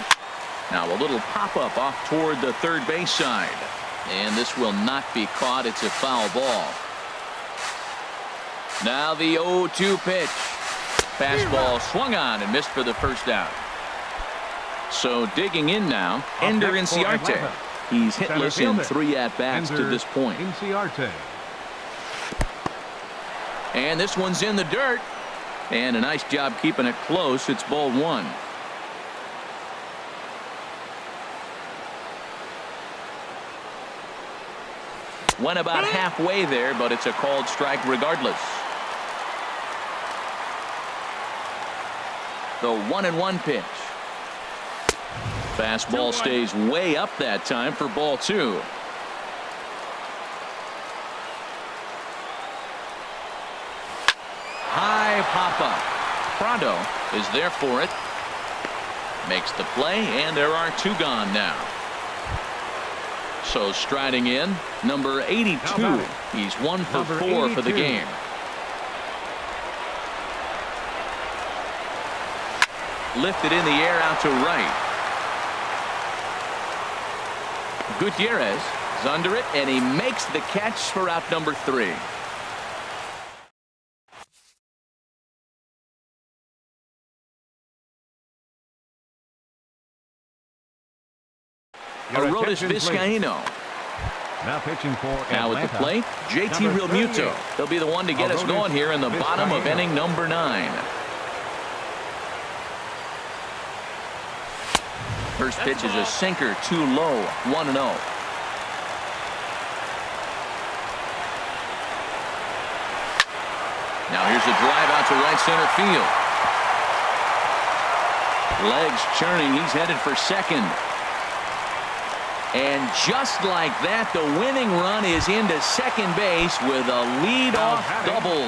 Now a little pop-up off toward the third base side. And this will not be caught. It's a foul ball. Now the 0-2 pitch. Fastball swung on and missed for the first out. So digging in now, Ender Inciarte. He's hitless in 3 at-bats to this point. And this one's in the dirt. And a nice job keeping it close. It's ball 1. Went about halfway there, but it's a called strike regardless. The 1-1 pitch. Fastball stays way up that time for ball 2. pop-up. Prado is there for it. Makes the play, and there are 2 gone now. So striding in, number 82. He's 1 for 4 for the game. Lifted in the air out to right. Gutierrez is under it, and he makes the catch for out number 3. Arodys Vizcaíno. Now pitching for Atlanta. Now at the plate, JT Realmuto. He'll be the one to get us going here in the bottom of inning number 9. First pitch is a sinker, too low, 1-0. Now here's a drive out to right center field. Legs churning, he's headed for second. And just like that, the winning run is into second base with a lead-off double.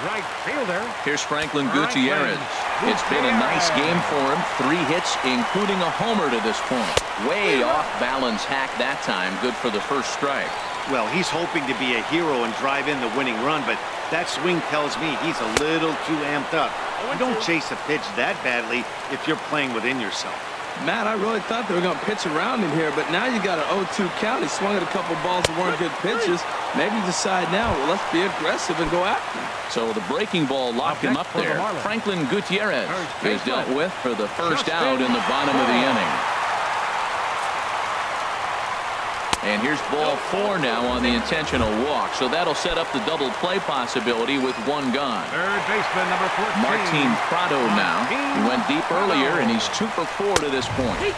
Right fielder. Here's Franklin Gutierrez. It's been a nice game for him. 3 hits, including a homer to this point. Way off balance hack that time. Good for the first strike. Well, he's hoping to be a hero and drive in the winning run, but that swing tells me he's a little too amped up. You don't chase a pitch that badly if you're playing within yourself. Matt, I really thought they were going to pitch around him here, but now you got an 0-2 count. He swung at a couple balls that weren't good pitches. Maybe decide now, well, let's be aggressive and go after him. So the breaking ball locked him up there. Franklin Gutierrez is dealt with for the first out in the bottom of the inning. And here's ball 4 now on the intentional walk. So that'll set up the double play possibility with 1 gone. Third baseman number 14. Martin Prado now. He went deep earlier, and he's 2 for 4 to this point.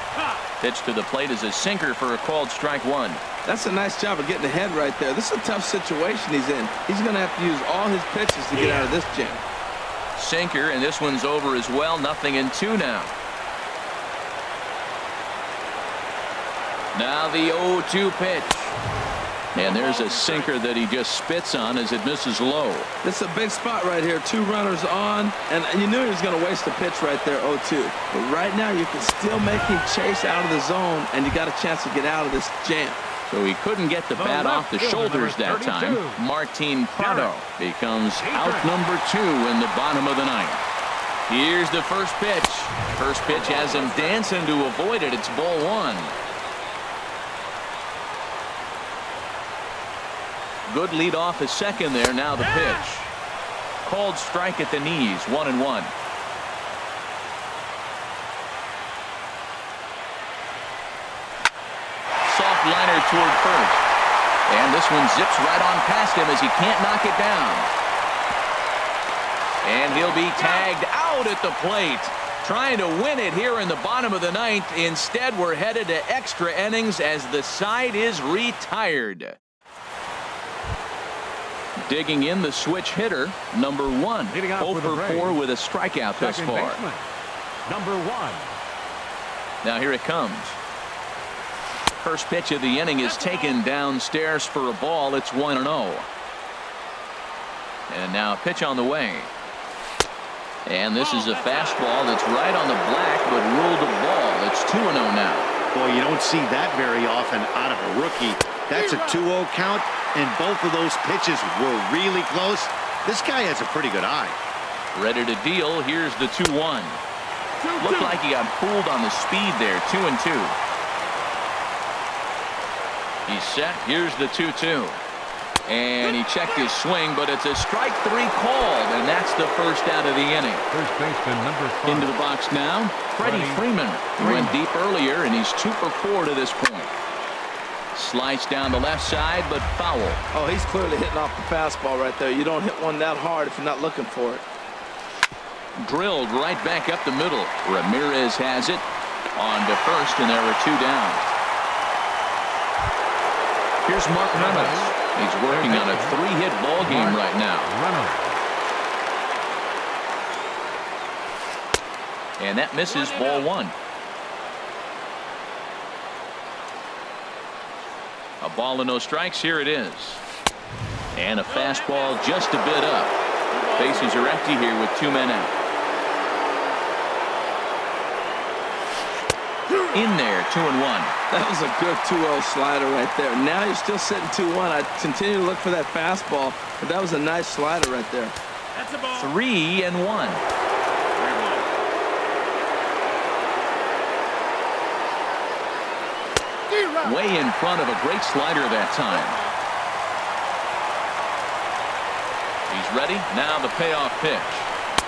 Pitch to the plate is a sinker for a called strike 1. That's a nice job of getting ahead right there. This is a tough situation he's in. He's going to have to use all his pitches to get out of this jam. Sinker, and this one's over as well. 0-2 now. Now the 0-2 pitch. And there's a sinker that he just spits on as it misses low. This is a big spot right here. 2 runners on, and you knew he was going to waste a pitch right there, 0-2. But right now you can still make him chase out of the zone, and you got a chance to get out of this jam. So he couldn't get the bat off the shoulders that time. Martin Prado becomes out number 2 in the bottom of the 9th. Here's the first pitch. First pitch has him dancing to avoid it. It's ball 1. Good lead off his second there. Now the pitch. Called strike at the knees. 1-1. Soft liner toward first. And this one zips right on past him as he can't knock it down. And he'll be tagged out at the plate. Trying to win it here in the bottom of the 9th. Instead, we're headed to extra innings as the side is retired. Digging in the switch hitter, number 1. 0 for 4 with a strikeout thus far. Number 1. Now here it comes. First pitch of the inning is taken downstairs for a ball. It's 1-0. And now a pitch on the way. And this is a fastball that's right on the black, but ruled a ball. It's 2-0 now. Boy, you don't see that very often out of a rookie. That's a 2-0 count, and both of those pitches were really close. This guy has a pretty good eye. Ready to deal. Here's the 2-1. Looked like he got fooled on the speed there. 2-2. He's set. Here's the 2-2. And he checked his swing, but it's a strike 3 called, and that's the first out of the inning. First baseman number 5. Into the box now, Freddie Freeman. He went deep earlier, and he's 2 for 4 to this point. Sliced down the left side, but foul. Oh, he's clearly hitting off the fastball right there. You don't hit one that hard if you're not looking for it. Drilled right back up the middle. Ramirez has it on to first, and there are 2 down. Here's Mark Reynolds. He's working on a 3-hit ball game right now. And that misses ball 1. A ball and no strikes. Here it is. And a fastball just a bit up. Bases are empty here with 2 men out. In there, 2-1. That was a good 2-0 slider right there. Now you're still sitting 2-1. I continue to look for that fastball, but that was a nice slider right there. That's a ball. 3-1. Way in front of a great slider that time. He's ready. Now the payoff pitch.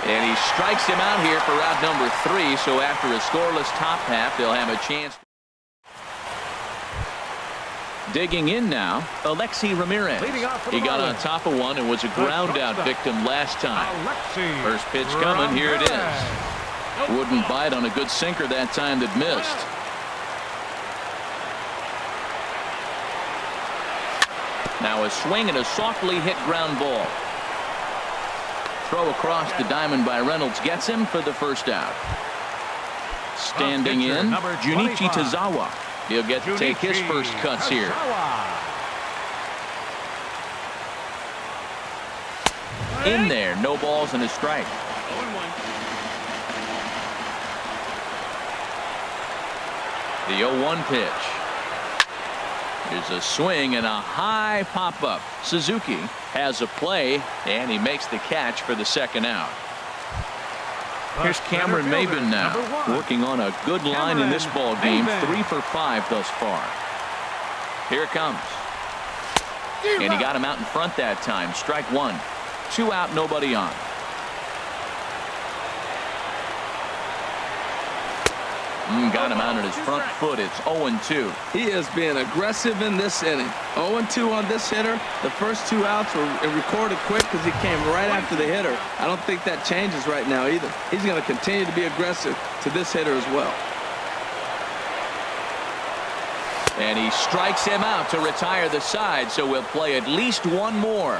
And he strikes him out here for out number 3. So after a scoreless top half, they'll have a chance. Digging in now, Alexi Ramirez. He got on top of one and was a ground out victim last time. First pitch coming. Here it is. Wouldn't bite on a good sinker that time that missed. Now a swing and a softly hit ground ball. Throw across the diamond by Reynolds gets him for the first out. Standing in, Junichi Tazawa. He'll get to take his first cuts here. In there, no balls and a strike. The 0-1 pitch. There's a swing and a high pop-up. Suzuki has a play, and he makes the catch for the second out. Here's Cameron Maben now, working on a good line in this ball game. 3 for 5 thus far. Here it comes. And he got him out in front that time. Strike 1. 2 out, nobody on. Got him out on his front foot. It's 0-2. He is being aggressive in this inning. 0-2 on this hitter. The first 2 outs were recorded quick because he came right after the hitter. I don't think that changes right now either. He's going to continue to be aggressive to this hitter as well. And he strikes him out to retire the side, so we'll play at least one more.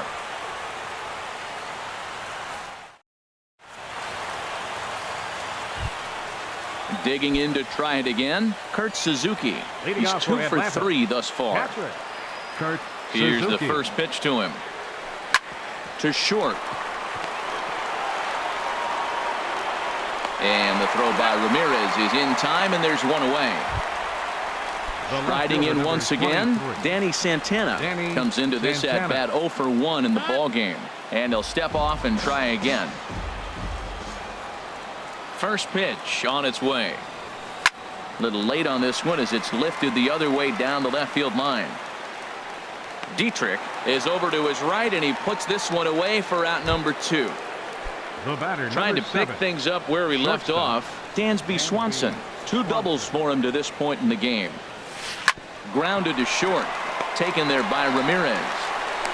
Digging in to try it again, Kurt Suzuki. He's 2 for 3 thus far. Here's the first pitch to him. To short. And the throw by Ramirez is in time, and there's one away. Riding in once again, Danny Santana comes into this at-bat 0 for 1 in the ballgame. And he'll step off and try again. First pitch on its way. A little late on this one as it's lifted the other way down the left field line. Dietrich is over to his right, and he puts this one away for out number 2. Trying to pick things up where he left off, Dansby Swanson. 2 doubles for him to this point in the game. Grounded to short. Taken there by Ramirez.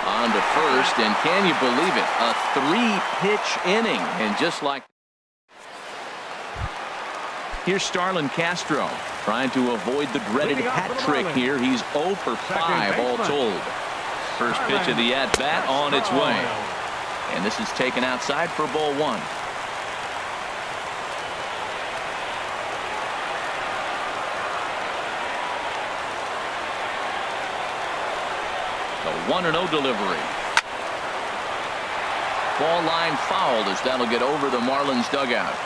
On to first, and can you believe it? A 3-pitch inning, and just like here's Starlin Castro trying to avoid the dreaded hat trick here. He's 0 for 5 all told. First pitch of the at-bat on its way. And this is taken outside for ball 1. The 1-0 delivery. Ball line fouled as that'll get over the Marlins dugout.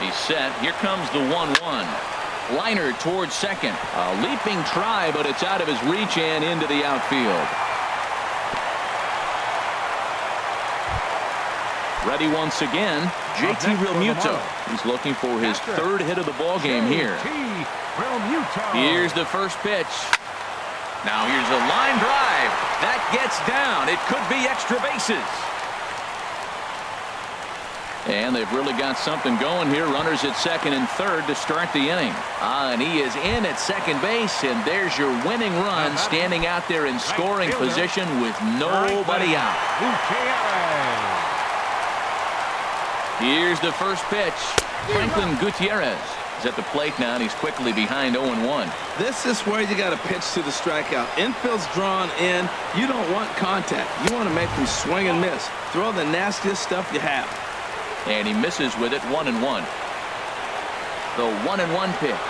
He's set. Here comes the 1-1. Liner towards second. A leaping try, but it's out of his reach and into the outfield. Ready once again, JT Realmuto. He's looking for his 3rd hit of the ball game here. Here's the first pitch. Now here's a line drive. That gets down. It could be extra bases. And they've really got something going here. Runners at second and third to start the inning. And he is in at second base, and there's your winning run, standing out there in scoring position with nobody out. Here's the first pitch. Franklin Gutierrez is at the plate now, and he's quickly behind 0-1. This is where you got to pitch to the strikeout. Infield's drawn in. You don't want contact. You want to make them swing and miss. Throw the nastiest stuff you have. And he misses with it. 1-1. The 1-1 pitch.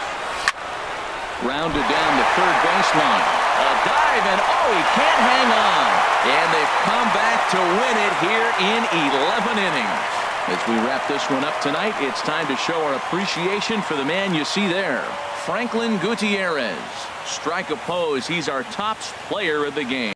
Rounded down the third baseline. A dive. drive, and oh, he can't hang on. And they've come back to win it here in 11 innings. As we wrap this one up tonight, it's time to show our appreciation for the man you see there, Franklin Gutierrez. Strike a pose. He's our top player of the game.